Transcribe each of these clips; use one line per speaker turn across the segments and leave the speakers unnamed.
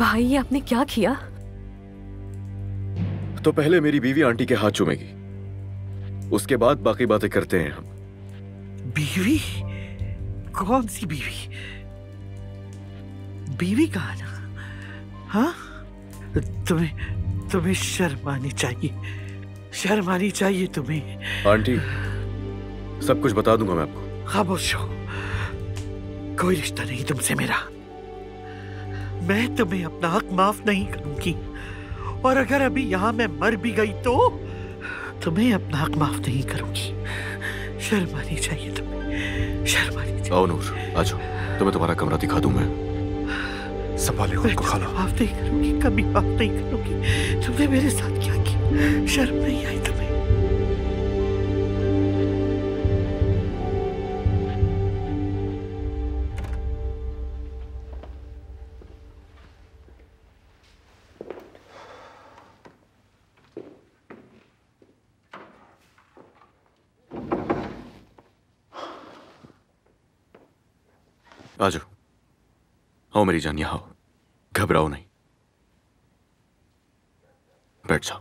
भाई ये आपने क्या किया?
तो पहले मेरी बीवी आंटी के हाथ चूमेगी, उसके बाद बाकी बातें करते हैं हम।
बीवी? कौन सी बीवी? बीवी कहाँ ना? हाँ, तुम्हें शर्म आनी चाहिए, शर्म आनी चाहिए तुम्हें।
आंटी, सब कुछ बता दूंगा मैं आपको।
खामोश हो, कोई रिश्ता नहीं तुमसे मेरा। मैं तुम्हें अपना हक माफ नहीं करूंगी, और अगर अभी यहां मैं मर भी गई तो तुम्हें अपना हक माफ नहीं करूंगी। शर्म आनी चाहिए तुम्हें, शर्म आनी चाहिए।
आओ नूर, आ जाओ, तुम्हें तुम्हारा कमरा दिखा दूं मैं।
संभाले खुद को खाला।
माफ नहीं करूंगी, कभी माफ नहीं करूंगी। तुमने मेरे साथ क्या किया? शर्म नहीं आई तुम्हें?
आ जाओ, आओ मेरी जान, यहाँ आओ, घबराओ नहीं, बैठ जाओ।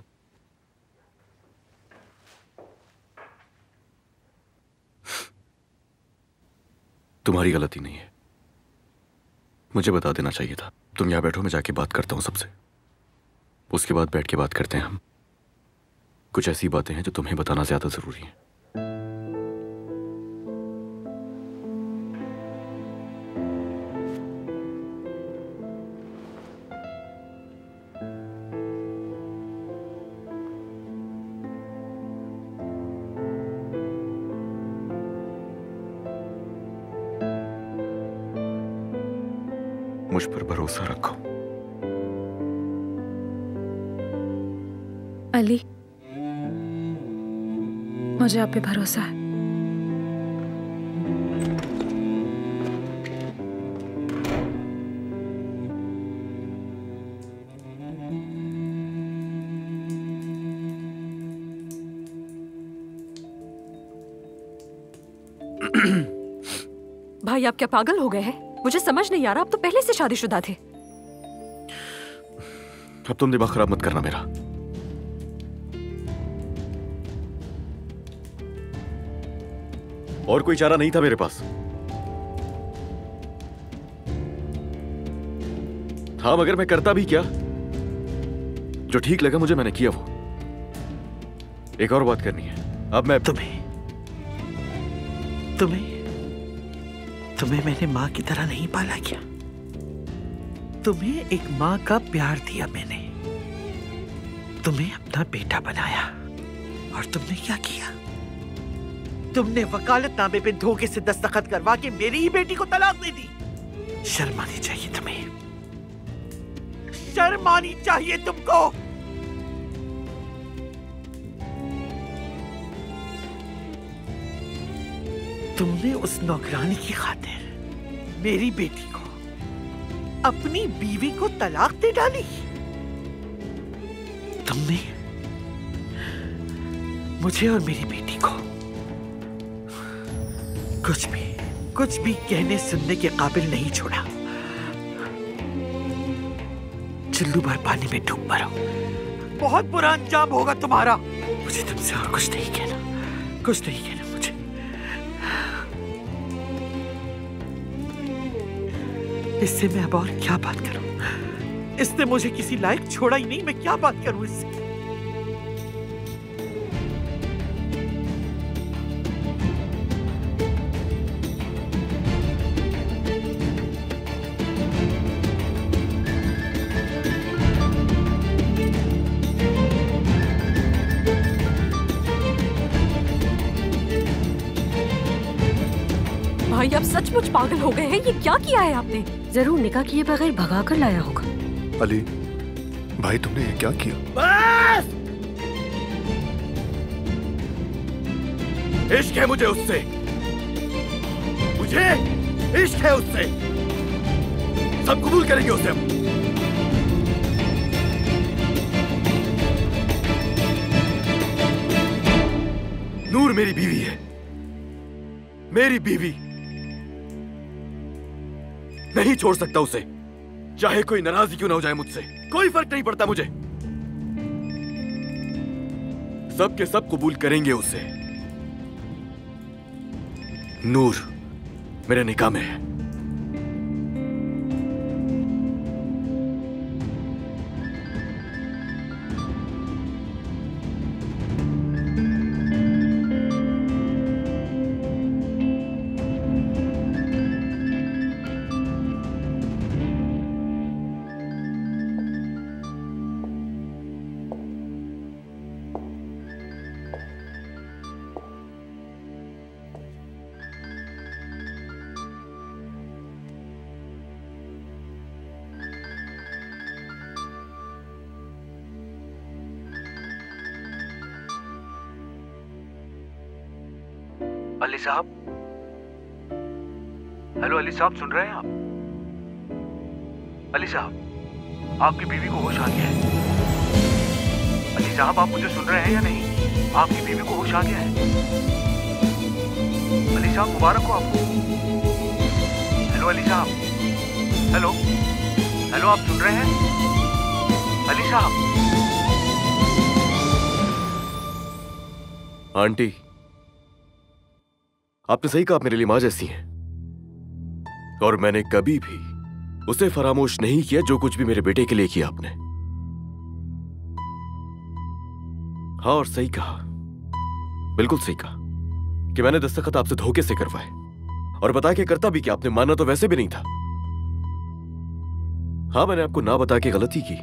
तुम्हारी गलती नहीं है, मुझे बता देना चाहिए था। तुम यहां बैठो, मैं जाके बात करता हूं सबसे, उसके बाद बैठ के बात करते हैं हम। कुछ ऐसी बातें हैं जो तुम्हें बताना ज्यादा जरूरी है। मुझ पर भरोसा रखो।
अली, मुझे आप पे भरोसा है। भाई आप क्या पागल हो गए हैं? मुझे समझ नहीं आ रहा, आप तो पहले से शादीशुदा थे।
अब तुम दिमाग खराब मत करना मेरा। और कोई चारा नहीं था मेरे पास। हाँ, मगर मैं करता भी क्या? जो ठीक लगा मुझे मैंने किया वो। एक और बात करनी है। अब मैं
तुम्हें मैंने माँ की तरह नहीं पाला क्या? तुम्हें एक माँ का प्यार दिया मैंने, तुम्हें अपना बेटा बनाया, और तुमने क्या किया? तुमने वकालतनामे पे धोखे से दस्तखत करवा के मेरी ही बेटी को तलाक दे दी। शर्म आनी चाहिए तुम्हें, शर्म आनी चाहिए तुमको। तुमने उस नौकरानी की खातिर मेरी बेटी को, अपनी बीवी को तलाक दे डाली। तुमने मुझे और मेरी बेटी को कुछ भी कहने सुनने के काबिल नहीं छोड़ा। चुल्लू भर पानी में डूब मरो, बहुत बुरा अंजाम होगा तुम्हारा। मुझे तुमसे और कुछ नहीं कहना, कुछ नहीं कहना मुझे। इससे मैं अब और क्या बात करूं? इसने मुझे किसी लायक छोड़ा ही नहीं, मैं क्या बात करूं इससे?
भाई आप सचमुच पागल हो गए हैं। ये क्या किया है आपने? जरूर निकाह किए बगैर भगा कर लाया होगा।
अली भाई, तुमने ये क्या किया?
बस! इश्क है मुझे उससे, मुझे इश्क है उससे। सब कबूल करेंगे उसे हम। नूर मेरी बीवी है, मेरी बीवी। नहीं छोड़ सकता उसे। चाहे कोई नाराजगी क्यों ना हो जाए मुझसे, कोई फर्क नहीं पड़ता मुझे। सब के सब कबूल करेंगे उसे। नूर मेरे निकाह में है।
अली साहब, हेलो अली साहब, सुन रहे हैं आप? अली साहब, आपकी बीवी को होश आ गया है। अली साहब, आप मुझे सुन रहे हैं या नहीं? आपकी बीवी को होश आ गया है। अली साहब, मुबारक हो आपको। हेलो अली साहब, हेलो हेलो, आप सुन रहे हैं? अली साहब।
आंटी, आपने सही कहा, आप मेरे लिए मां जैसी हैं। और मैंने कभी भी उसे फरामोश नहीं किया जो कुछ भी मेरे बेटे के लिए किया आपने। हाँ, और सही कहा, बिल्कुल सही कहा कि मैंने दस्तखत आपसे धोखे से करवाए और बता के करता भी कि आपने माना तो वैसे भी नहीं था। हाँ, मैंने आपको ना बता के गलती की,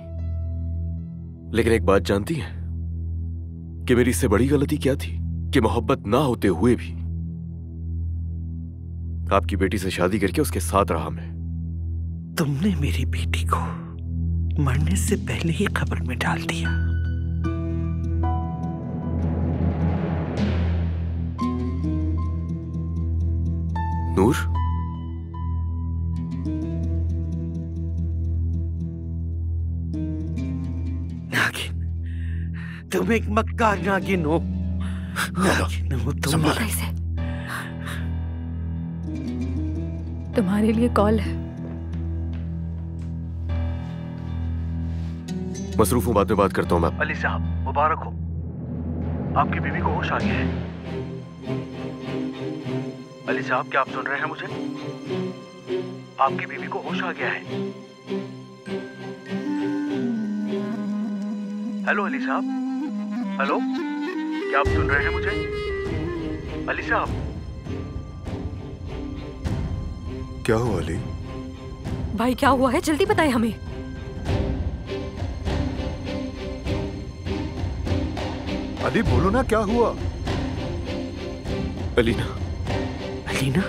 लेकिन एक बात जानती हैं कि मेरी इससे बड़ी गलती क्या थी कि मोहब्बत ना होते हुए भी आपकी बेटी से शादी करके उसके साथ रहा मैं।
तुमने मेरी बेटी को मरने से पहले ही कब्र में डाल दिया।
नूर,
नागिन, तुम एक मक्कार नागिन हो। नागिन हो तुम।
कैसे? तुम्हारे लिए कॉल है।
मसरूफ हूं, बाद में बात करता हूं मैं।
अली साहब, मुबारक हो, आपकी बीवी को होश आ गया है। अली साहब, क्या आप सुन रहे हैं मुझे? आपकी बीवी को होश आ गया है। हेलो अली साहब, हेलो, क्या आप सुन रहे हैं मुझे? अली साहब।
क्या हुआ अली?
भाई क्या हुआ है, जल्दी बताएं हमें।
अली बोलो ना, क्या हुआ?
अलीना,
अलीना,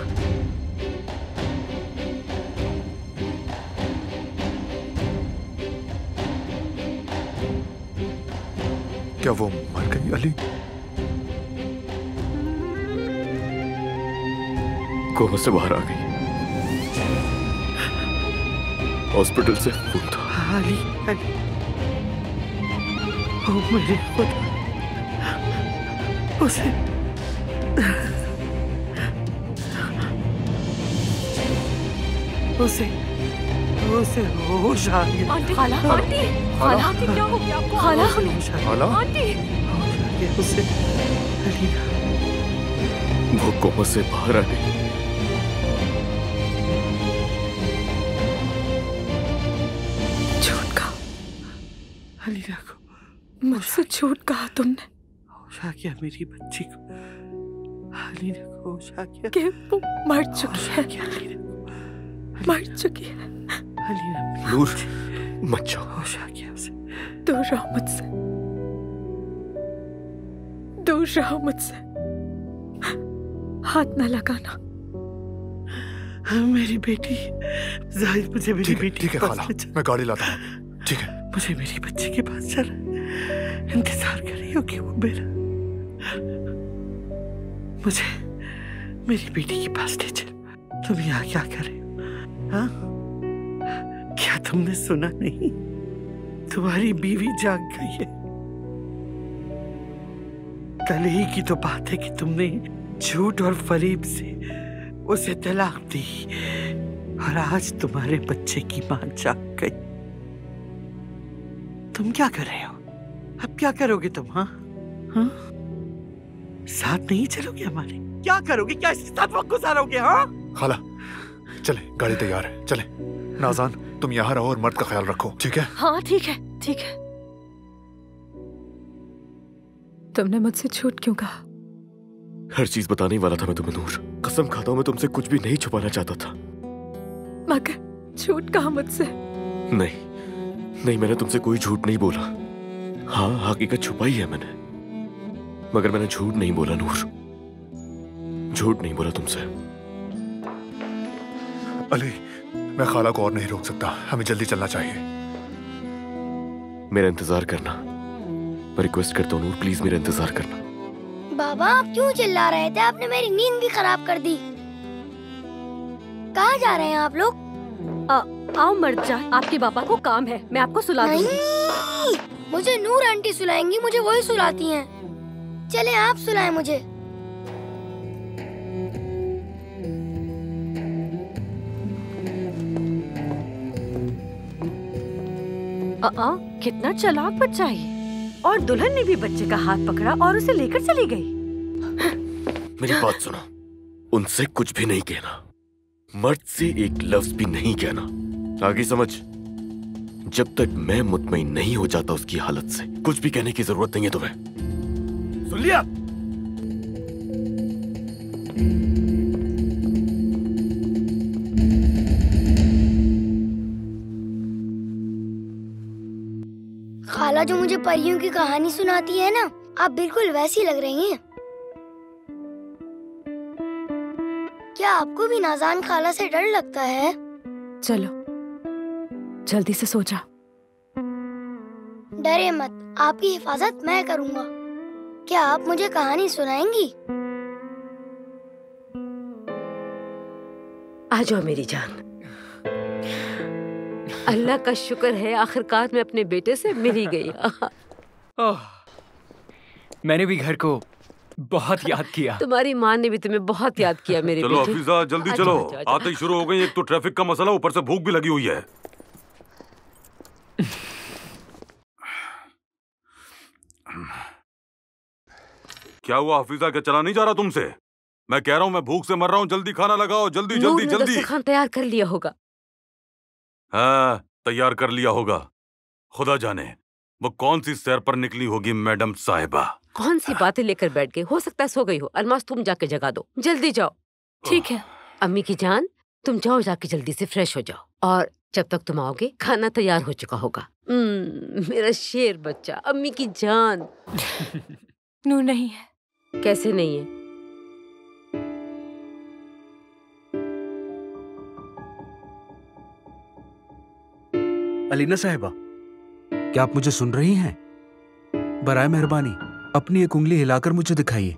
क्या वो मर गई अली?
कोमा से बाहर आ गई। हॉस्पिटल से फोन था।
अली, अली, ओ मेरे खुदा, उसे उसे उसे होश आ गया।
आंटी, खाला, आंटी, खाला, आंटी क्या हो गया आपको? खाला,
खाला?
आंटी,
होश आ गया उसे। अलीना,
वो कोमा से बाहर आ गई।
झूठ कहा,
अलीना को
मुझसे झूठ कहा तुमने
होश आ गया मेरी बच्ची को। अलीना को होश आ गया
कि वो मर चुकी है,
अलीना
मर चुकी है।
अलीना,
नूर, मत जाओ।
होश आ गया उसे।
दूर रहो मुझसे, दूर रहो मुझसे, हाथ न लगाना।
मेरी बेटी, जाहिद मुझे मेरी बेटी
ठीक है
के पास
खाला,
ले चल।
मैं गाड़ी लाता हूँ। ठीक है।
मुझे मेरी बच्ची के पास चल। इंतजार कर रही हो कि वो मेरा, मुझे मेरी बेटी के पास ले चल। तुम यहाँ क्या कर रहे हो? हाँ? क्या तुमने सुना नहीं? तुम्हारी बीवी जाग गई है। कल ही की तो बात है कि तुमने झूठ और फरेब से उसे तलाक दी और आज तुम्हारे बच्चे की मां जाग गई। तुम क्या कर रहे हो? अब क्या करोगे तुम? हाँ हाँ, साथ नहीं चलोगे हमारे? क्या करोगे? क्या इसके साथ वक्त गुजारोगे? हाँ
खाला चले, गाड़ी तैयार है, चले। नाज़ान तुम यहाँ रहो और मर्द का ख्याल रखो, ठीक है?
हाँ ठीक है, ठीक है। तुमने मुझसे झूठ क्यों कहा?
हर चीज बताने वाला था मैं तुम्हें नूर। कसम खाता हूं मैं तुमसे कुछ भी नहीं छुपाना चाहता था।
मगर झूठ कहा मुझसे?
नहीं, मैंने तुमसे कोई झूठ नहीं बोला। हाँ, हकीकत छुपाई है मैंने, मगर मैंने झूठ नहीं बोला नूर। झूठ नहीं बोला तुमसे।
अली, मैं खाला को और नहीं रोक सकता, हमें जल्दी चलना चाहिए।
मेरा इंतजार करना, मैं रिक्वेस्ट करता हूँ नूर, प्लीज मेरा इंतजार करना।
बाबा आप क्यों चिल्ला रहे थे? आपने मेरी नींद भी खराब कर दी। कहाँ जा रहे हैं आप लोग?
आओ मर्द जान, आपके पापा को काम है, मैं आपको सुला दूंगी।
नहीं, मुझे नूर आंटी सुलाएंगी, मुझे वही सुलाती हैं। चले आप सुलाएं मुझे।
कितना चालाक बच्चा है। और दुल्हन ने भी बच्चे का हाथ पकड़ा और उसे लेकर चली गई।
मेरी बात सुनो, उनसे कुछ भी नहीं कहना, मर्द से एक लफ्ज भी नहीं कहना, आगे समझ। जब तक मैं मुतमईन नहीं हो जाता उसकी हालत से, कुछ भी कहने की जरूरत नहीं है तुम्हें। सुन लिया?
खाला जो मुझे परियों की कहानी सुनाती है ना, आप बिल्कुल वैसी लग रही हैं। क्या आपको भी नाज़ान खाला से डर लगता है?
चलो जल्दी से सो जा।
डरे मत, आपकी हिफाजत मैं करूंगा। क्या आप मुझे कहानी सुनाएंगी?
आ जाओ मेरी जान। अल्लाह का शुक्र है आखिरकार मैं अपने बेटे से मिल ही गई।
मैंने भी घर को बहुत याद किया।
तुम्हारी माँ ने भी तुम्हें बहुत याद किया मेरे
चलो
बेटे।
हफीजा जल्दी
आजा,
चलो,
आजा, आजा।
आते ही शुरू हो गई। एक तो ट्रैफिक का मसला, ऊपर से भूख भी लगी हुई है। क्या हुआ हफीजा, क्या चला नहीं जा रहा तुमसे? मैं कह रहा हूँ मैं भूख से मर रहा हूँ, जल्दी खाना लगाओ, जल्दी
नूर
जल्दी
ने
जल्दी।
दस्तरखान तैयार कर लिया होगा।
हाँ तैयार कर लिया होगा। खुदा जाने वो कौन सी सैर पर निकली होगी मैडम साहिबा।
कौन सी बातें लेकर बैठ गई? हो सकता है सो गई हो। अलमास तुम जाके जगा दो, जल्दी जाओ। ठीक है अम्मी की जान, तुम जाओ जाके जल्दी से फ्रेश हो जाओ, और जब तक तुम आओगे खाना तैयार हो चुका होगा। मेरा शेर बच्चा, अम्मी की जान।
नूर नहीं है।
कैसे नहीं है?
अलीना साहिबा, क्या आप मुझे सुन रही हैं? बराए मेहरबानी अपनी एक उंगली हिलाकर मुझे दिखाइए।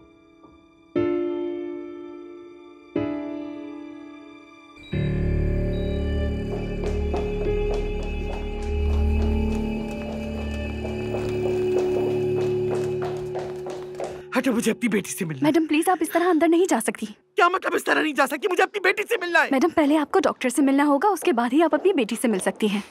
हटो, मुझे अपनी बेटी से मिलना।
मैडम प्लीज आप इस तरह अंदर नहीं जा सकती।
क्या मतलब इस तरह नहीं जा सकती? मुझे अपनी बेटी से मिलना है।
मैडम पहले आपको डॉक्टर से मिलना होगा, उसके बाद ही आप अपनी बेटी से मिल सकती हैं।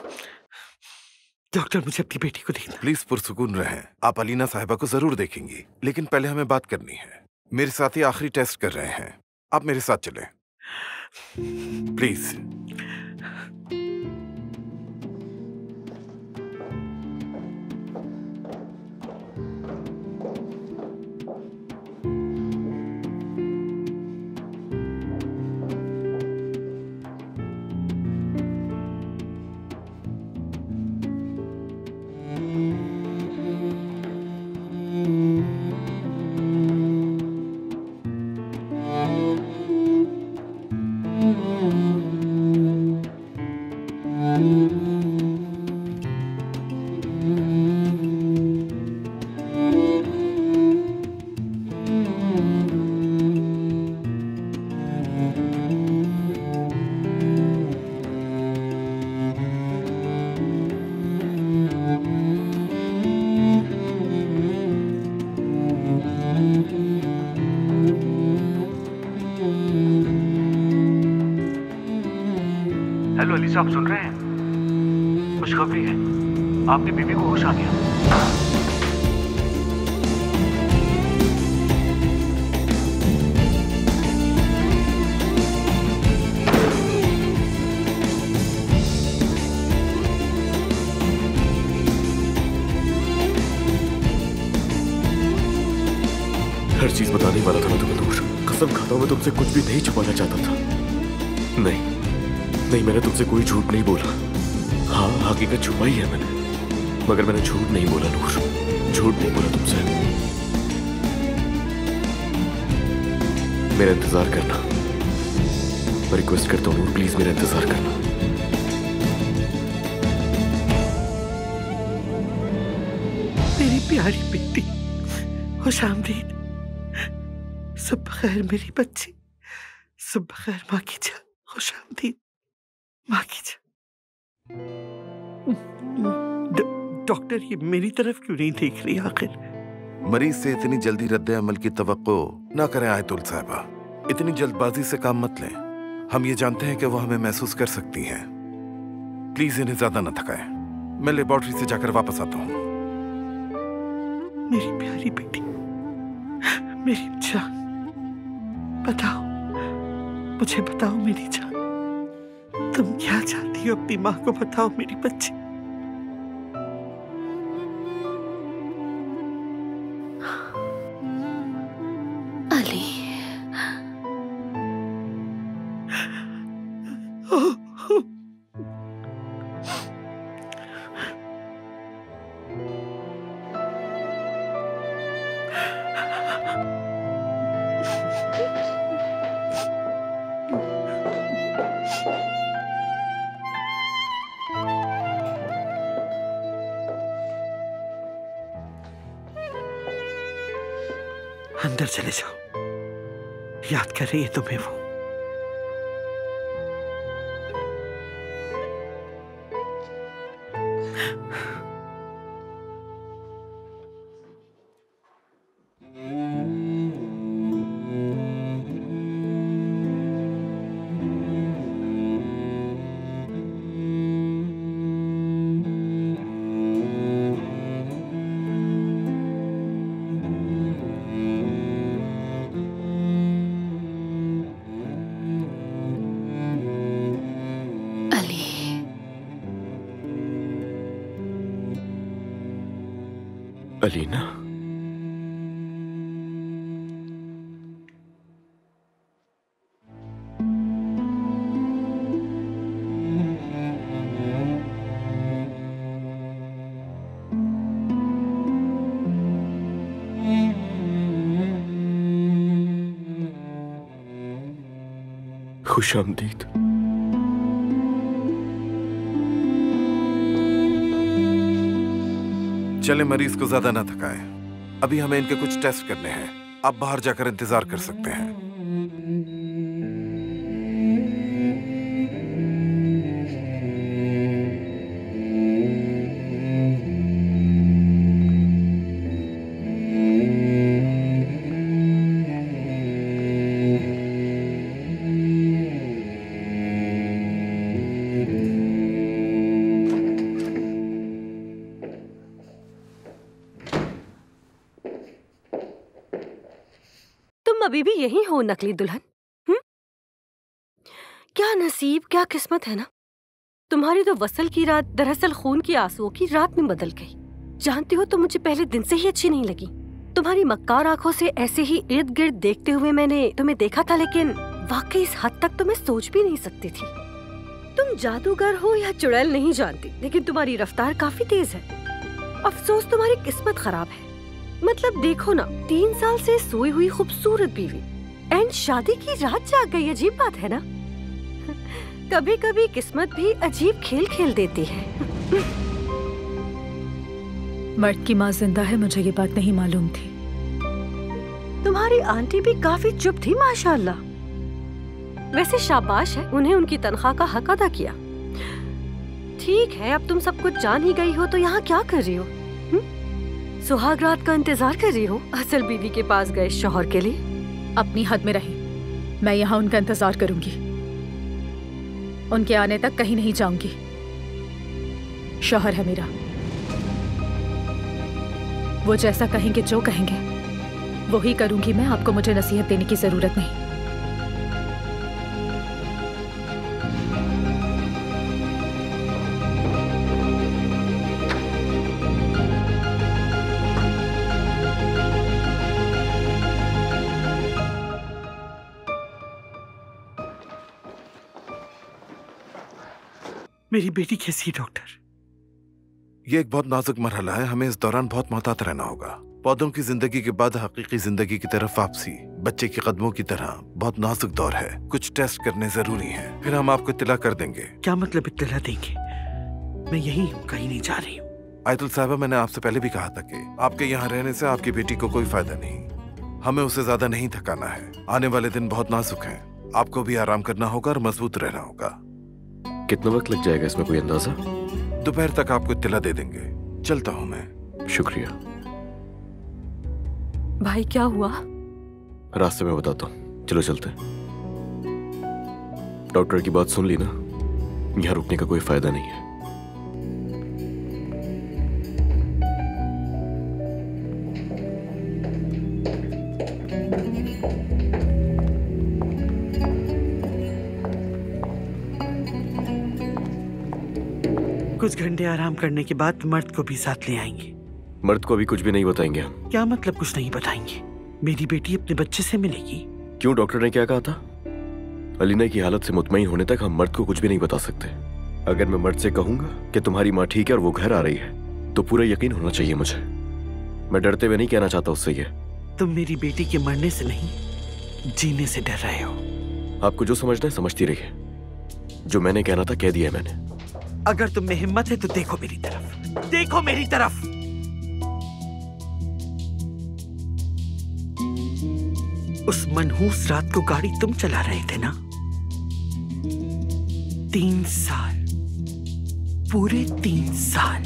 डॉक्टर मुझे अपनी बेटी को देखना।
प्लीज पुरसुकून रहें, आप अलीना साहिबा को जरूर देखेंगी, लेकिन पहले हमें बात करनी है। मेरे साथ ही आखिरी टेस्ट कर रहे हैं, आप मेरे साथ चलें प्लीज।
पुलिस आप सुन रहे हैं? खुशखबरी है, आपकी बीवी को होश आ गया।
हर चीज बताने वाला था मैं तुम्हें नूर। कसम खाता हूं मैं तुमसे कुछ भी नहीं छुपाना चाहता था। नहीं, मैंने तुमसे कोई झूठ नहीं बोला। हाँ, हकीकत छुपाई है मैंने, मगर मैंने झूठ नहीं बोला नूर, झूठ नहीं बोला तुमसे। मेरा इंतजार करना, मैं रिक्वेस्ट करता हूँ नूर, प्लीज मेरा इंतजार करना।
मेरी प्यारी बेटी खुशामदीद। सब खैर मेरी बच्ची, सब खैर माँ की जान। खुशामदीद माँ की जान। डॉक्टर ये मेरी तरफ क्यों नहीं देख रही आखिर?
मरीज से इतनी जल्दी रद्द अमल की तवक्को ना करें आयतुल साहिबा। इतनी जल्दबाजी से काम मत लें। हम ये जानते हैं कि वो हमें महसूस कर सकती हैं। प्लीज इन्हें ज्यादा न थकाएं। मैं लेबोरेटरी से जाकर वापस आता हूँ।
मेरी प्यारी बेटी, मेरी जान, बताओ, मुझे बताओ मेरी जान, तुम क्या चाहती हो? अपनी माँ को बताओ मेरी बच्ची।
अली,
अंदर चले जाओ, याद कर रही है तुम्हें वो।
अलीना, खुशामदीद।
चले, मरीज को ज्यादा ना थकाएं। अभी हमें इनके कुछ टेस्ट करने हैं। आप बाहर जाकर इंतजार कर सकते हैं।
अभी भी यही हो नकली दुल्हन? क्या नसीब, क्या किस्मत है ना। तुम्हारी तो वसल की रात दरअसल खून की आंसुओं की रात में बदल गई। जानती हो, तुम मुझे पहले दिन से ही अच्छी नहीं लगी। तुम्हारी मक्कार आंखों से ऐसे ही इर्द गिर्द देखते हुए मैंने तुम्हें देखा था, लेकिन वाकई इस हद तक तो मैं सोच भी नहीं सकती थी। तुम जादूगर हो या चुड़ैल नहीं जानती, लेकिन तुम्हारी रफ्तार काफी तेज है। अफसोस तुम्हारी किस्मत खराब है। मतलब देखो ना, 3 साल से सोई हुई खूबसूरत बीवी एंड शादी की रात जाग गई। अजीब बात है ना। कभी कभी किस्मत भी अजीब खेल खेल देती है।
मर्द की माँ जिंदा है, मुझे ये बात नहीं मालूम थी।
तुम्हारी आंटी भी काफी चुप थी माशाल्लाह। वैसे शाबाश है, उन्हें उनकी तनख्वाह का हक अदा किया। ठीक है, अब तुम सब कुछ जान ही गई हो तो यहाँ क्या कर रही हो? सुहाग रात का इंतजार कर रही हो असल बीवी के पास गए शौहर के लिए?
अपनी हद में रहें। मैं यहाँ उनका इंतजार करूंगी उनके आने तक कहीं नहीं जाऊंगी। शौहर है मेरा, वो जैसा कहेंगे, जो कहेंगे वो ही करूंगी मैं। आपको मुझे नसीहत देने की जरूरत नहीं।
मेरी बेटी कैसी है डॉक्टर?
ये एक बहुत नाजुक मरहला है, हमें इस दौरान बहुत मोहतात रहना होगा। पौधों की जिंदगी के बाद हकीकी जिंदगी की तरफ वापसी बच्चे के कदमों की तरह बहुत नाजुक दौर है। कुछ टेस्ट करने जरूरी हैं, फिर हम आपको इत्तला कर देंगे।
क्या मतलब इत्तला देंगे? मैं यही हूँ, कहीं नहीं जा रही हूँ।
आयतुल साहिबा, मैंने आपसे पहले भी कहा था कि आपके यहाँ रहने से आपकी बेटी को कोई फायदा नहीं। हमें उसे ज्यादा नहीं थकाना है। आने वाले दिन बहुत नाजुक हैं, आपको भी आराम करना होगा और मजबूत रहना होगा।
कितना वक्त लग जाएगा इसमें, कोई अंदाजा?
दोपहर तक आपको इत्तला दे देंगे। चलता हूँ मैं।
शुक्रिया।
भाई क्या हुआ?
रास्ते में बताता हूँ, चलो चलते हैं। डॉक्टर की बात सुन ली ना, यहाँ रुकने का कोई फायदा नहीं है।
कुछ घंटे आराम करने के बाद मर्द को भी साथ ले आएंगे।
मर्द को अभी कुछ भी नहीं बताएंगे हम।
क्या मतलब कुछ नहीं बताएंगे? मेरी बेटी अपने बच्चे से मिलेगी।
क्यों, डॉक्टर ने क्या कहा था? अलीना की हालत से मुतमईन होने तक हम मर्द को कुछ भी नहीं बता सकते। अगर मैं मर्द से कहूंगा कि तुम्हारी माँ ठीक है और वो घर आ रही है, तो पूरा यकीन होना चाहिए मुझे। मैं डरते हुए नहीं कहना चाहता उससे ये।
तुम मेरी बेटी के मरने से नहीं, जीने से डर रहे हो।
आपको जो समझना है समझती रहिए। जो मैंने कहना था कह दिया है मैंने।
अगर तुम में हिम्मत है तो देखो मेरी तरफ, देखो मेरी तरफ। उस मनहूस रात को गाड़ी तुम चला रहे थे ना? 3 साल, पूरे 3 साल,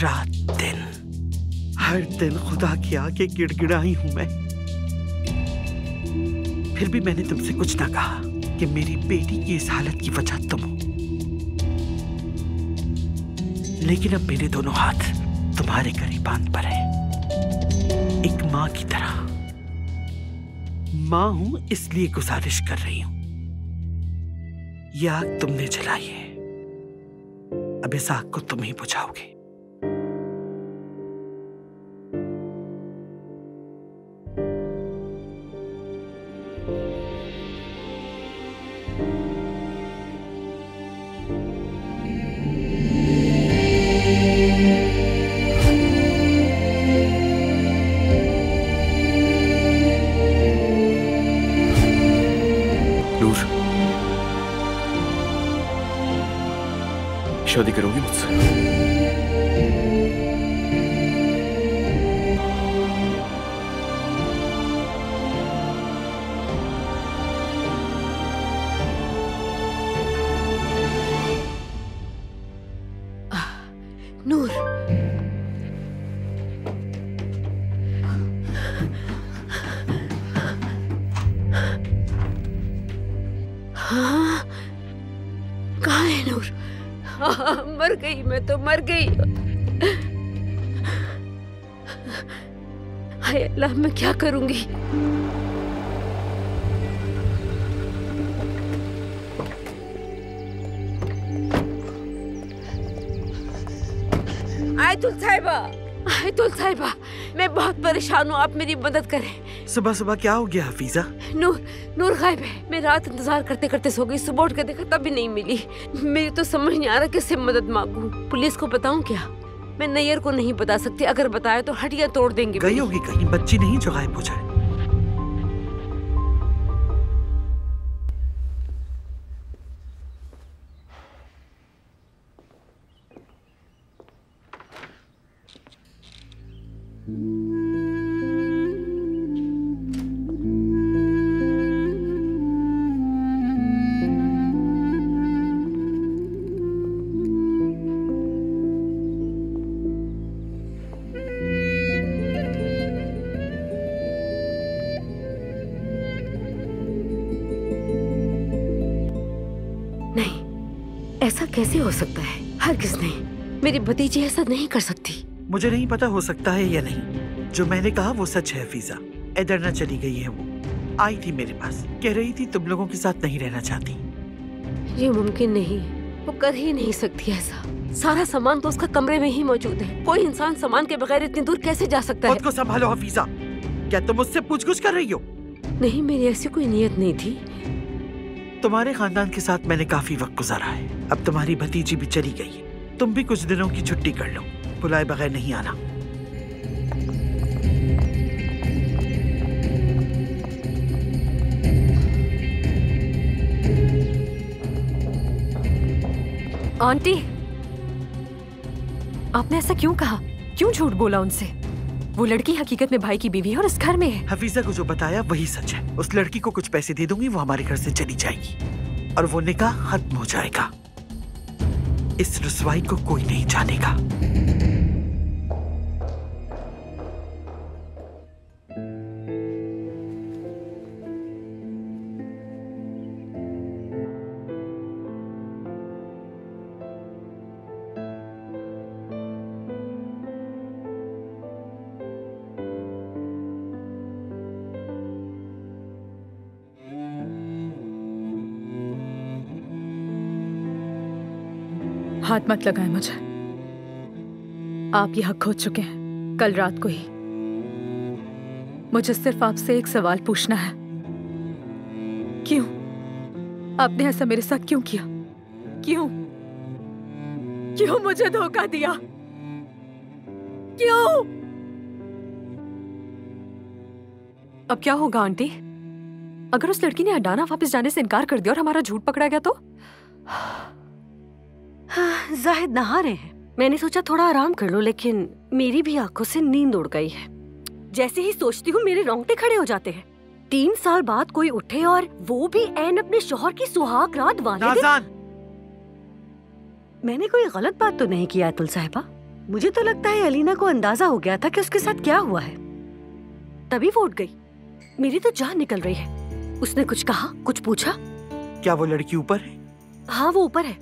रात दिन, हर दिन खुदा के आगे गिड़गिड़ाई हूं मैं। फिर भी मैंने तुमसे कुछ ना कहा कि मेरी बेटी की इस हालत की वजह तुम हो। लेकिन अब मेरे दोनों हाथ तुम्हारे करीबान पर है, एक माँ की तरह। माँ हूं इसलिए गुजारिश कर रही हूं। ये आग तुमने जलाई है, अब इस आग को तुम ही बुझाओगे।
शादी करोगी मुझसे?
नूर, हाँ, कहाँ है नूर? हाँ, मर गई, मैं तो मर गई। हाय अल्लाह, मैं क्या करूंगी? आयतुल साहिबा, आयतुल साहिबा, मैं बहुत परेशान हूँ, आप मेरी मदद करें।
सुबह सुबह क्या हो गया हफीजा?
नूर गायब है। मैं रात इंतजार करते करते सो गई, सुबह उठ कर देखा तब भी नहीं मिली। मेरी तो समझ नहीं आ रहा किससे मदद मांगूं। पुलिस को बताऊं क्या? मैं नैयर को नहीं बता सकती, अगर बताया तो हड्डियां तोड़ देंगे।
गई होगी कहीं, बच्ची नहीं जो गायब हो जाए।
ऐसा कैसे हो सकता है? हरगिज़ नहीं, मेरी भतीजी ऐसा नहीं कर सकती।
मुझे नहीं पता हो सकता है या नहीं। जो मैंने कहा वो सच है हफीजा। एदरना चली गई है, वो आई थी मेरे पास, कह रही थी तुम लोगों के साथ नहीं रहना चाहती।
ये मुमकिन नहीं, वो कर ही नहीं सकती ऐसा। सारा सामान तो उसका कमरे में ही मौजूद है। कोई इंसान सामान के बगैर इतनी दूर कैसे जा सकता है?
खुद को संभालो हफीजा, क्या तुम मुझसे पूछ-गुछ कर रही हो?
नहीं, मेरी ऐसी कोई नीयत नहीं थी।
तुम्हारे खानदान के साथ मैंने काफी वक्त गुजारा है। अब तुम्हारी भतीजी भी चली गई है, तुम भी कुछ दिनों की छुट्टी कर लो। बुलाए बगैर नहीं आना।
आंटी, आपने ऐसा क्यों कहा? क्यों झूठ बोला उनसे? वो लड़की हकीकत में भाई की बीवी है और इस घर में है।
हफीजा को जो बताया वही सच है। उस लड़की को कुछ पैसे दे दूंगी, वो हमारे घर से चली जाएगी और वो निकाह खत्म हो जाएगा। इस रुसवाई को कोई नहीं जानेगा।
हाथ मत लगाएं मुझे। आप ये हक खो चुके हैं कल रात को ही। मुझे सिर्फ आपसे एक सवाल पूछना है। क्यों आपने ऐसा मेरे साथ क्यों किया? क्यों क्यों मुझे धोखा दिया? क्यों?
अब क्या होगा आंटी? अगर उस लड़की ने अडाना वापस जाने से इनकार कर दिया और हमारा झूठ पकड़ा गया तो? जाहिद नहा रहे हैं। मैंने सोचा थोड़ा आराम कर लो, लेकिन मेरी भी आंखों से नींद उड़ गई है। जैसे ही सोचती हूँ मेरे रोंगटे खड़े हो जाते हैं। 3 साल बाद कोई उठे और वो भी ऐन अपने शौहर की सुहाग रात वाले दिन। मैंने कोई गलत बात तो नहीं किया तुल साहिबा? मुझे तो लगता है अलीना को अंदाजा हो गया था कि उसके साथ क्या हुआ है, तभी वो उठ गई। मेरी तो जान निकल रही है। उसने कुछ कहा, कुछ पूछा?
क्या वो लड़की ऊपर है?
हाँ, वो ऊपर है।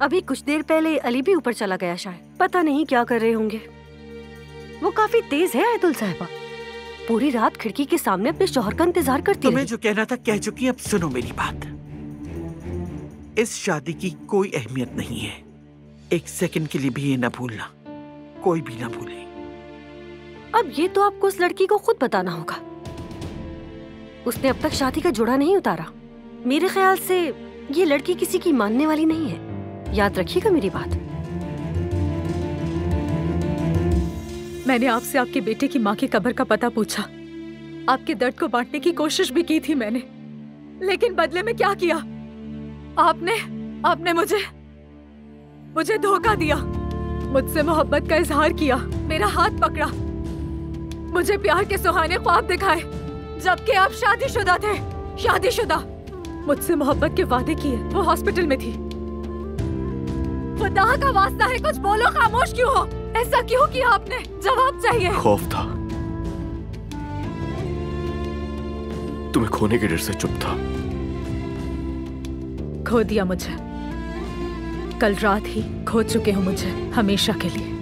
अभी कुछ देर पहले अली भी ऊपर चला गया शायद। पता नहीं क्या कर रहे होंगे। वो काफी तेज है आयतुल साहिबा। पूरी रात खिड़की के सामने अपने शौहर का इंतजार करती है।
तुम्हें जो कहना था कह चुकी। अब सुनो मेरी बात। इस शादी की कोई अहमियत नहीं है। 1 सेकंड के लिए भी ये न भूलना, कोई भी न भूले।
अब ये तो आपको उस लड़की को खुद बताना होगा। उसने अब तक शादी का जोड़ा नहीं उतारा। मेरे ख्याल से ये लड़की किसी की मानने वाली नहीं है। याद रखिएगा मेरी बात।
मैंने आपसे आपके बेटे की माँ की कब्र का पता पूछा। आपके दर्द को बांटने की कोशिश भी की थी मैंने, लेकिन बदले में क्या किया? आपने मुझे धोखा दिया। मुझसे मोहब्बत का इजहार किया, मेरा हाथ पकड़ा, मुझे प्यार के सुहाने ख्वाब दिखाए, जबकि आप शादीशुदा थे। शादीशुदा। मुझसे मोहब्बत के वादे किए। वो हॉस्पिटल में थी। खुदा का वास्ता है, कुछ बोलो। खामोश क्यों हो? ऐसा क्यों किया आपने? जवाब चाहिए।
खौफ था, तुम्हें खोने के डर से चुप था।
खो दिया मुझे। कल रात ही खो चुके हो मुझे हमेशा के लिए।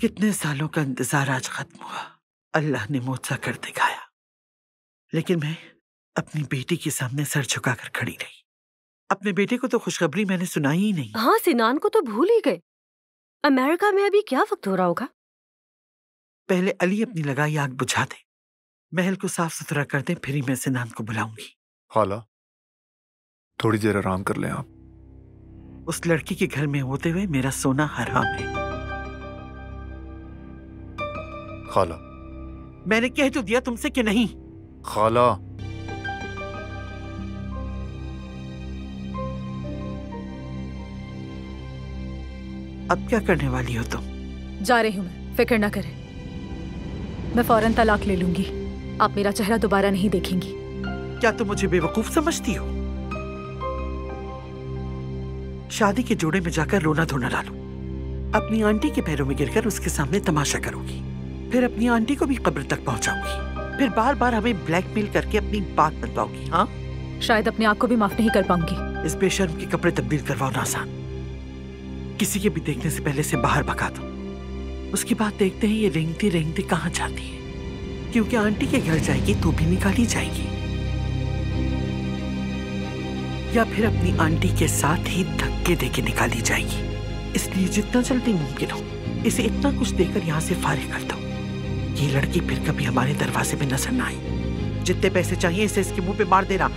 कितने सालों का इंतजार आज खत्म हुआ। अल्लाह ने मोजा कर दिखाया, लेकिन मैं अपनी बेटी के सामने सर झुकाकर खड़ी रही। अपने बेटे को तो खुशखबरी मैंने सुनाई ही नहीं।
हाँ, सिनान को तो भूल ही गए। अमेरिका में अभी क्या वक्त हो रहा होगा?
पहले अली अपनी लगाई आग बुझा दे, महल को साफ सुथरा कर दे, फिर ही मैं सिनान को बुलाऊंगी।
हाला, थोड़ी देर आराम कर लें आप।
उस लड़की के घर में होते हुए मेरा सोना हराम है।
खाला,
मैंने कह तो दिया तुमसे कि नहीं।
खाला,
अब क्या करने वाली हो तुम?
जा रही हूँ मैं, फिक्र ना करें। मैं फौरन तलाक ले लूंगी। आप मेरा चेहरा दोबारा नहीं देखेंगी।
क्या तुम मुझे बेवकूफ समझती हो? शादी के जोड़े में जाकर रोना धोना डालो, अपनी आंटी के पैरों में गिरकर उसके सामने तमाशा करोगी, फिर अपनी आंटी को भी कब्र तक पहुंचाओगी, फिर बार बार हमें ब्लैकमेल करके अपनी बात मनवाओगी। हाँ,
शायद अपने आप को भी माफ नहीं कर पाऊंगी।
इस बेशर्म के कपड़े तब्दील करवाओ नाज़ान। किसी के भी देखने से पहले से बाहर भगा दो। उसके बाद देखते हैं ये रेंगती रेंगती कहाँ जाती है, क्योंकि आंटी के घर जाएगी तो भी निकाली जाएगी, या फिर अपनी आंटी के साथ ही धक्के देके निकाली जाएगी। इसलिए जितना जल्दी मुमकिन हो इसे इतना कुछ देकर यहाँ से फारिग कर दो, ये लड़की फिर कभी हमारे दरवाजे पे नजर ना आए। जितने पैसे चाहिए इसे इसके मुंह पे मार देना।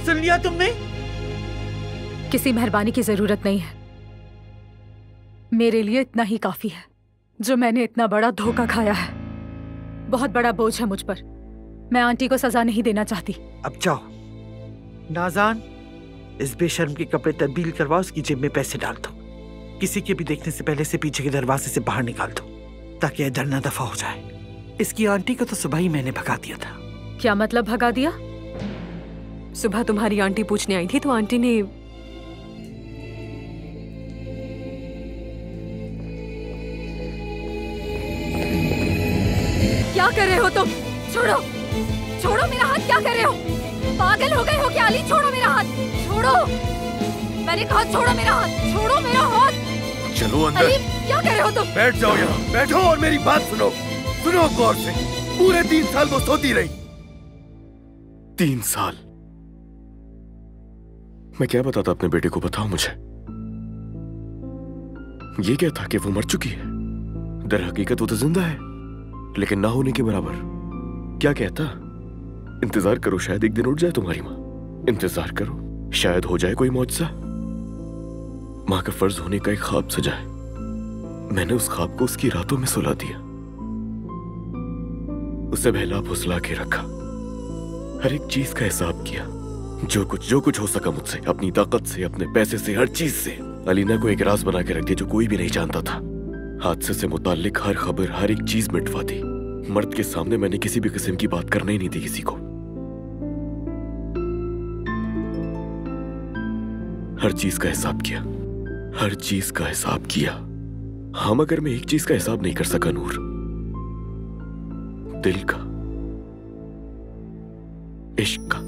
सुन लिया तुमने?
किसी मेहरबानी की जरूरत नहीं है, मेरे लिए इतना ही काफी है। जो मैंने इतना बड़ा धोखा खाया है, बहुत बड़ा बोझ है मुझ पर। मैं आंटी को सजा नहीं देना चाहती।
अब जाओ नाज़ान, इस बेशर्म के कपड़े तब्दील करवाओ, उसकी जेब में पैसे डाल दो, किसी के भी देखने से पहले से पीछे के दरवाजे से बाहर निकाल दो, ताकि यह डरना दफा हो जाए। इसकी आंटी को तो सुबह ही मैंने भगा दिया था।
क्या मतलब भगा दिया?
सुबह तुम्हारी आंटी पूछने आई थी तो आंटी ने
क्या कर रहे हो तुम? छोड़ो, छोड़ो मेरा हाथ। क्या कर रहे हो? पागल हो गए हो क्या अली? छोड़ो मेरा हाथ, छोड़ो। मैंने कहा छोड़ो मेरा हाथ, छोड़ो मेरा हाथ।
चलो अंदर।
अली क्या कर रहे हो तुम?
बैठ जाओ यहाँ, बैठो और मेरी बात सुनो। सुनो गौर से। पूरे 3 साल वो सोती रही। 3 साल। मैं क्या बताता अपने बेटे को, बताओ मुझे। ये क्या था कि वो मर चुकी है? दर हकीकत वो तो जिंदा है, लेकिन ना होने के बराबर। क्या कहता? इंतजार करो, शायद एक दिन उठ जाए तुम्हारी माँ। इंतजार करो, शायद हो जाए कोई मौजज़ा। माँ का फर्ज होने का एक ख्वाब सजा है। मैंने उस ख्वाब को उसकी रातों में सुला दिया, उसे बहला फुसला के रखा, हर एक चीज का हिसाब किया। जो कुछ हो सका मुझसे, अपनी ताकत से, अपने पैसे से, हर चीज से। अलीना को एक राज बना के रख दिया जो कोई भी नहीं जानता था। हादसे से मुताल्लिक हर खबर, हर एक चीज मिटवा दी। मर्द के सामने मैंने किसी भी किस्म की बात करने ही नहीं दी किसी को। हर चीज का हिसाब किया, हर चीज का हिसाब किया। हाँ, मगर मैं एक चीज का हिसाब नहीं कर सका नूर, दिल का, इश्क का।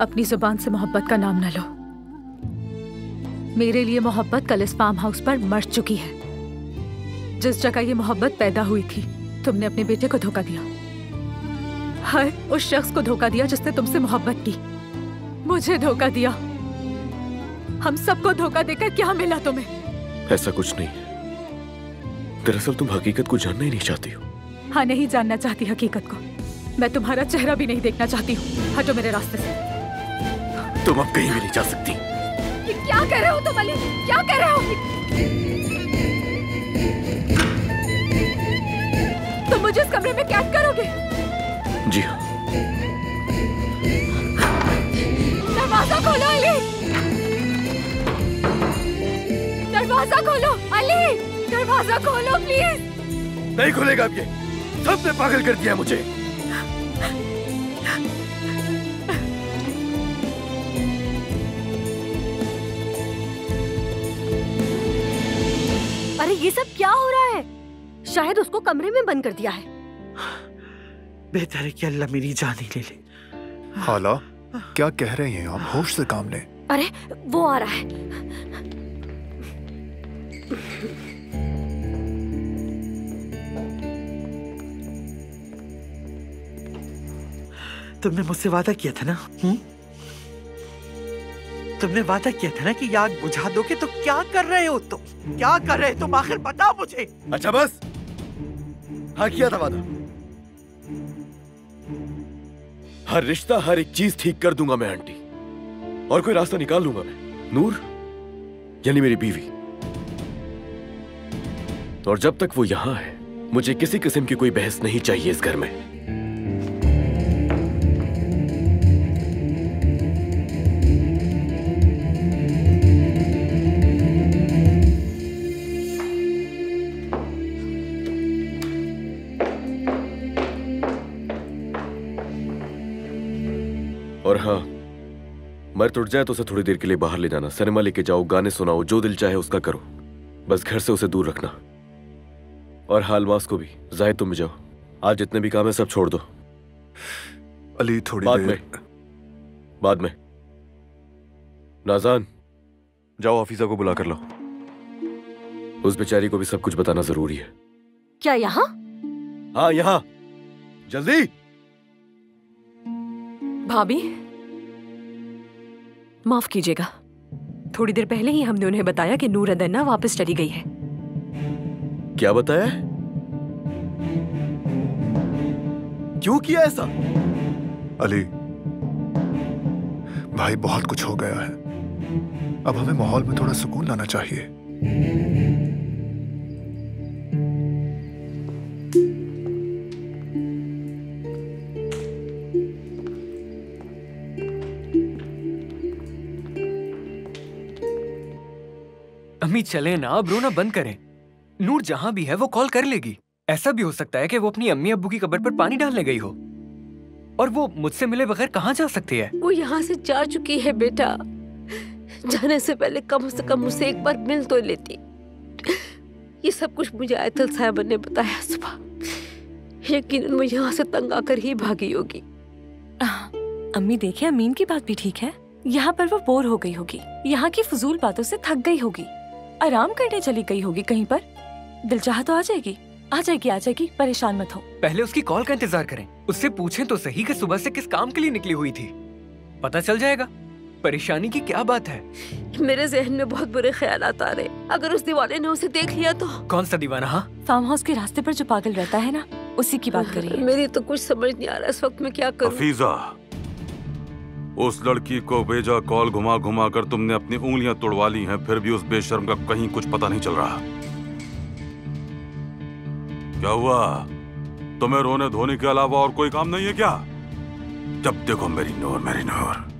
अपनी जुबान से मोहब्बत का नाम न लो। मेरे लिए मोहब्बत कल इस फार्म हाउस पर मर चुकी है। जिस जगह ये मोहब्बत पैदा हुई थी, तुमने अपने बेटे को धोखा दिया। हर उस शख्स को धोखा दिया जिसने तुमसे मोहब्बत की। मुझे धोखा दिया। हम सबको धोखा देकर क्या मिला तुम्हें?
ऐसा कुछ नहीं है। दरअसल तुम हकीकत को जानना ही नहीं चाहती हो।
हाँ, नहीं जानना चाहती हकीकत को। मैं तुम्हारा चेहरा भी नहीं देखना चाहती हूँ। हटो मेरे रास्ते से।
तुम अब कहीं भी नहीं जा सकती।
ये क्या कर रहे हो तुम अली? क्या कर रहे हो? तुम मुझे इस कमरे में कैद करोगे?
जी हाँ।
दरवाजा खोलो अली, दरवाजा खोलो अली, दरवाजा खोलो प्लीज।
नहीं खुलेगा अब ये। सबने पागल कर दिया मुझे।
अरे ये सब क्या हो रहा है? शायद उसको कमरे में बंद कर दिया है।
बेहतर है कि अल्लाह मेरी जान ही ले ले।
खाला, क्या कह रहे हैं आप? होश से काम लें।
अरे वो आ रहा है।
तुमने मुझसे वादा किया था ना? तुमने वादा किया था ना कि आग बुझा दोगे, तो क्या कर रहे हो तुम? क्या कर रहे हो तुम? आखिर बताओ मुझे।
अच्छा बस, हाँ किया था वादा। हर रिश्ता, हर एक चीज ठीक कर दूंगा मैं आंटी, और कोई रास्ता निकाल लूंगा मैं। नूर, यानी मेरी बीवी। और जब तक वो यहां है, मुझे किसी किस्म की कोई बहस नहीं चाहिए इस घर में। और हाँ, मर्द उठ जाए तो उसे थोड़ी देर के लिए बाहर ले जाना, सिनेमा लेके जाओ, गाने सुनाओ, जो दिल चाहे उसका करो, बस घर से उसे दूर रखना। और हाँ, अलमास को भी। जाहिद तुम भी जाओ, आज जितने भी काम है सब छोड़ दो।
अली थोड़ी
बाद में। नाज़ान, जाओ हफीजा को बुला कर लाओ। उस बेचारी को भी सब कुछ बताना जरूरी है।
क्या यहाँ?
हाँ यहाँ, जल्दी।
भाभी, माफ कीजिएगा, थोड़ी देर पहले ही हमने उन्हें बताया कि नूर अदन्ना वापस चली गई है।
क्या बताया? क्यों किया ऐसा?
अली, भाई बहुत कुछ हो गया है, अब हमें माहौल में थोड़ा सुकून लाना चाहिए।
अम्मी चले ना, अब रोना बंद करें। नूर जहां भी है वो कॉल कर लेगी। ऐसा भी हो सकता है कि वो अपनी अम्मी अब्बू की कब्र पर पानी डालने गई हो, और वो मुझसे मिले बगैर कहाँ जा सकती है?
वो यहाँ से जा चुकी है बेटा। जाने से पहले कम से कम मुझसे एक बार मिल तो लेती। ये सब कुछ मुझे आयतल साहिबा ने बताया सुबह। यकीनन वो यहाँ से तंग आकर ही भागी होगी।
अम्मी देखिए, अमीन की बात भी ठीक है। यहाँ पर वो बोर हो गई होगी, यहाँ की फजूल बातों से थक गई होगी, आराम करने चली गई होगी कहीं पर। दिल चाहा तो आ जाएगी, आ जाएगी, आ जाएगी, परेशान मत हो।
पहले उसकी कॉल का इंतजार करें, उससे पूछें तो सही कि सुबह से किस काम के लिए निकली हुई थी। पता चल जाएगा परेशानी की क्या बात है।
मेरे जहन में बहुत बुरे ख्यालात आ रहे। अगर उस दीवाने ने उसे देख लिया तो।
कौन सा दीवाना? हाँ,
फार्म हाउस के रास्ते पर जो पागल रहता है ना, उसी की बात करिए।
मेरी तो कुछ समझ नहीं आ रहा इस वक्त मैं क्या करूं।
हफीजा, उस लड़की को भेजा कॉल घुमा घुमा कर तुमने अपनी उंगलियां तोड़वा ली हैं, फिर भी उस बेशर्म का कहीं कुछ पता नहीं चल रहा। क्या हुआ? तुम्हें रोने धोने के अलावा और कोई काम नहीं है क्या? जब देखो मेरी नूर, मेरी नूर।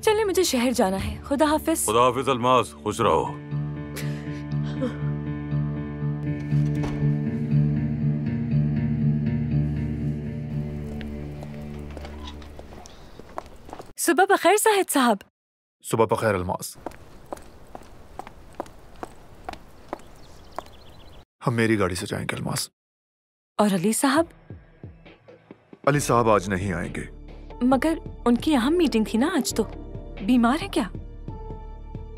चलिए, मुझे शहर जाना है। खुदा हाफिज।
खुदा हाफिज अलमास, खुश रहो।
सुबह बखैर साहिद साहब।
सुबह बखैर अलमास। हम मेरी गाड़ी से जाएंगे अलमास।
और अली साहब?
अली साहब आज नहीं आएंगे।
मगर उनकी अहम मीटिंग थी ना आज, तो बीमार है क्या?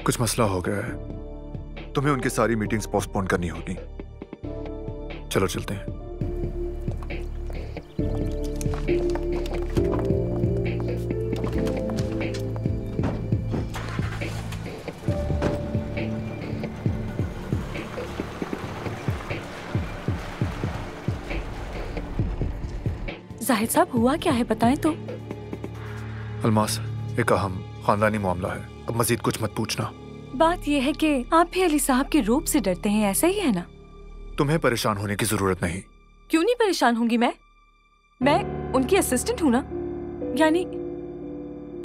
कुछ मसला हो गया है, तुम्हें उनकी सारी मीटिंग्स पोस्टपोन करनी होगी। चलो चलते हैं।
जाहिद साहब, हुआ क्या है बताएं तो।
अलमास, एक अहम खानदानी मामला है, अब मजीद कुछ मत पूछना।
बात यह है कि आप भी अली साहब के रूप से डरते हैं, ऐसा ही है ना?
तुम्हें परेशान होने की जरूरत नहीं।
क्यों नहीं परेशान होंगी मैं उनकी असिस्टेंट हूँ ना। यानी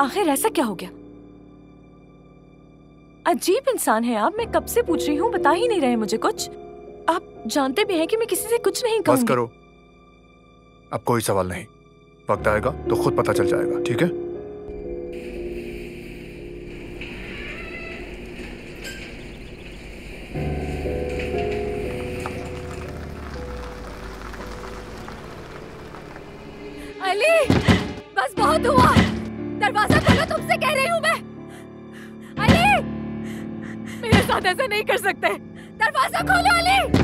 आखिर ऐसा क्या हो गया? अजीब इंसान है आप। मैं कब से पूछ रही हूँ, बता ही नहीं रहे मुझे कुछ। आप जानते भी हैं कि मैं किसी से कुछ नहीं कहूँगी।
बस करो, अब कोई सवाल नहीं। वक्त आएगा तो खुद पता चल जाएगा, ठीक है?
अली, बस बहुत हुआ। दरवाजा खोलो, तुमसे कह रही हूँ मैं। अली, मेरे साथ ऐसा नहीं कर सकते। दरवाजा खोलो अली।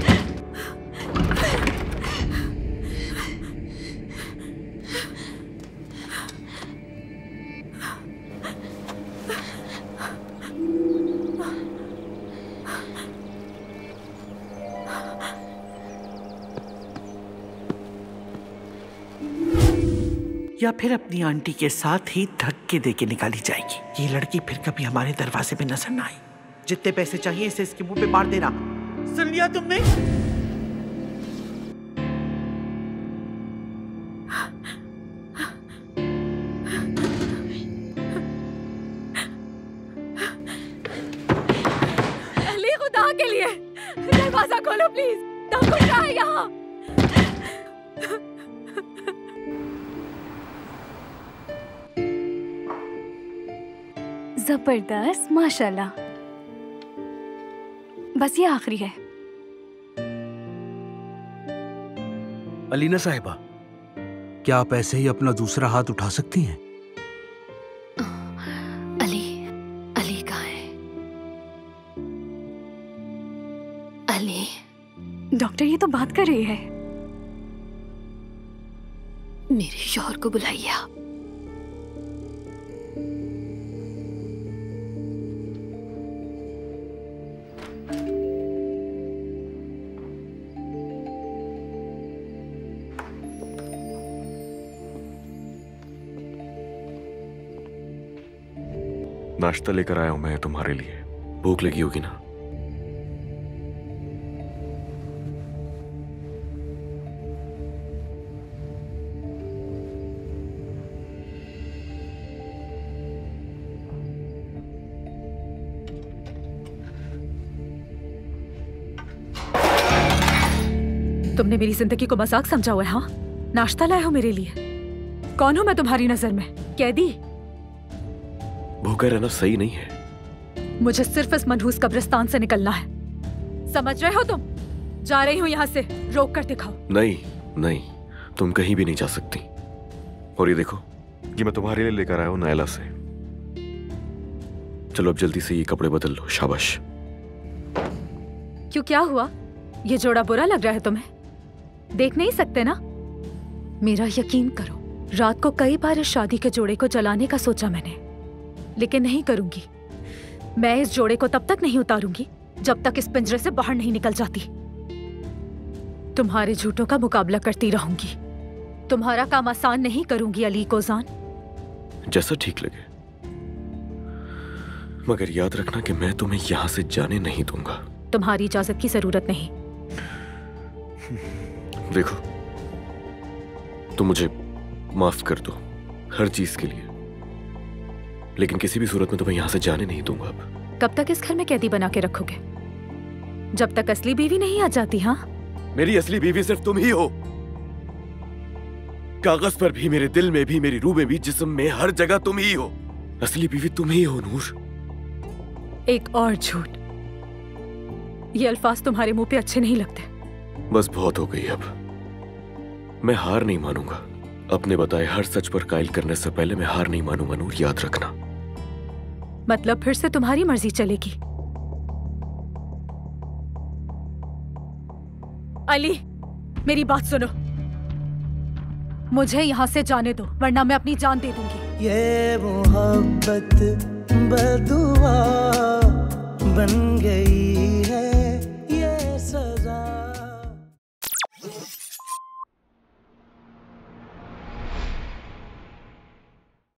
या फिर अपनी आंटी के साथ ही धक्के देके निकाली जाएगी। ये लड़की फिर कभी हमारे दरवाजे पे नजर ना आई। जितने पैसे चाहिए इसे इसके मुंह पे मार देना। सुन लिया तुमने?
अली, खुदा के लिए दरवाजा खोलो प्लीज, दम घुट रहा है यहाँ।
जबरदस्त, माशाल्लाह। बस ये आखिरी है।
अलीना साहिबा, क्या आप ऐसे ही अपना दूसरा हाथ उठा सकती हैं?
अली कहाँ है? अली।
डॉक्टर, ये तो बात कर रही है।
मेरे शौहर को बुलाइए आप।
नाश्ता लेकर आया हूं मैं तुम्हारे लिए। भूख लगी होगी ना?
तुमने मेरी जिंदगी को मजाक समझा हुआ है? हाँ, नाश्ता लाए हो मेरे लिए? कौन हूं मैं तुम्हारी नजर में? कैदी?
भूखा रहना सही नहीं है।
मुझे सिर्फ इस मनहूस कब्रिस्तान से निकलना है, समझ रहे हो तुम? जा रही हूँ यहाँ से, रोक कर दिखाओ।
नहीं नहीं, तुम कहीं भी नहीं जा सकती। और ये देखो, ये मैं तुम्हारे लिए लेकर आया हूँ नायला से। चलो अब जल्दी से ये कपड़े बदल लो। शाबाश।
क्यों, क्या हुआ? ये जोड़ा बुरा लग रहा है तुम्हें? देख नहीं सकते ना? मेरा यकीन करो, रात को कई बार इस शादी के जोड़े को जलाने का सोचा मैंने, लेकिन नहीं करूंगी। मैं इस जोड़े को तब तक नहीं उतारूंगी जब तक इस पिंजरे से बाहर नहीं निकल जाती। तुम्हारे झूठों का मुकाबला करती रहूंगी। तुम्हारा काम आसान नहीं करूंगी अली कोजान।
जैसा ठीक लगे, मगर याद रखना कि मैं तुम्हें यहां से जाने नहीं दूंगा।
तुम्हारी इजाजत की जरूरत नहीं।
देखो, तुम मुझे माफ कर दो हर चीज के लिए, लेकिन किसी भी सूरत में तुम्हें यहां से जाने नहीं दूंगा। अब
कब तक इस घर में कैदी बना के रखोगे? जब तक असली बीवी नहीं आ जाती। हाँ,
मेरी असली बीवी सिर्फ तुम ही हो। कागज पर भी, मेरे दिल में भी, मेरी रूह में भी, जिस्म में, हर जगह तुम ही हो। असली बीवी तुम ही हो नूर।
एक और झूठ। ये अल्फाज तुम्हारे मुंह पे अच्छे नहीं लगते।
बस बहुत हो गई। अब मैं हार नहीं मानूंगा। अपने बताए हर सच पर कायल करने से पहले मैं हार नहीं मानूंगा नूर, याद रखना।
मतलब फिर से तुम्हारी मर्जी चलेगी? अली, मेरी बात सुनो। मुझे यहाँ से जाने दो, वरना मैं अपनी जान दे दूंगी।
ये मोहब्बत बदुआ बन गई है।